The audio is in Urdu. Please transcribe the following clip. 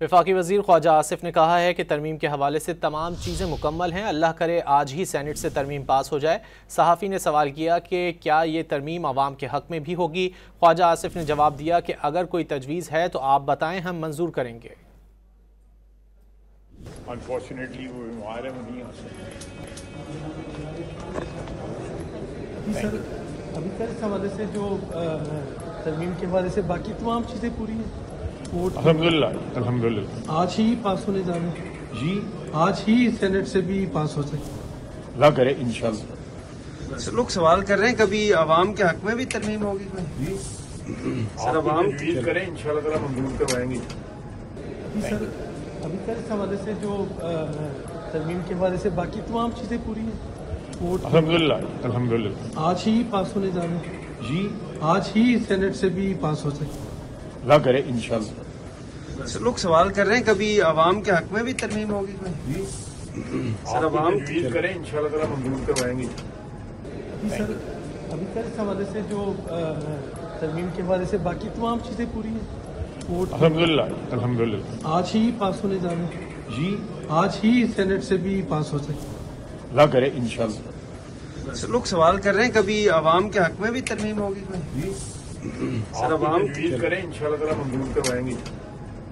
وفاقی وزیر خواجہ آصف نے کہا ہے کہ ترمیم کے حوالے سے تمام چیزیں مکمل ہیں، اللہ کرے آج ہی سینٹ سے ترمیم پاس ہو جائے۔ صحافی نے سوال کیا کہ کیا یہ ترمیم عوام کے حق میں بھی ہوگی؟ خواجہ آصف نے جواب دیا کہ اگر کوئی تجویز ہے تو آپ بتائیں، ہم منظور کریں گے۔ انفارچونیٹلی وہ بیمار ہے، وہ نہیں آ سکتے۔ سر ابھی تک اس حوالے سے جو ترمیم کے حوالے سے باقی تمام چیزیں پوری ہیں؟ الحمدللہ الحمدللہ آج ہی پاس ہونے جا رہے ہیں جی، آج ہی سینٹ سے بھی پاس ہو سکے۔ اللہ کرے انشاءاللہ۔ سر لوگ سوال کر رہے ہیں کبھی عوام کے حق میں بھی ترمیم ہوگی کوئی؟ جی سر عوام تجویز کریں، انشاءاللہ تعالیٰ منظور کروائیں گے۔ سر ابھی تک اس حوالے سے جو ترمیم کے حوالے سے باقی تمام چیزیں پوری ہیں؟ الحمدللہ الحمدللہ آج ہی پاس ہونے جا رہے ہیں جی، آج ہی سینٹ سے بھی پاس ہو سکے۔ اللہ کرے انشاءاللہ۔ سر لوگ سوال کر رہے ہیں کبھی عوام کے حق میں بھی ترمیم ہوگی کوئی؟ جی سر عوام تجویز کریں، انشاءاللہ تعالیٰ منظور کروائیں گے۔ سر ابھی تک اس حوالے سے جو ترمیم کے حوالے سے باقی تمام چیزیں پوری ہیں؟ الحمدللہ الحمدللہ آج ہی پاس ہونے جا رہے ہیں جی، آج ہی سینٹ سے بھی پاس ہو سکے۔ اللہ کرے انشاءاللہ۔ سر لوگ سوال کر رہے ہیں کبھی عوام کے حق میں بھی ترمیم ہوگی کوئی؟ جی سر عوام تجویز کریں، انشاءاللہ تعالیٰ منظور کروائیں گے۔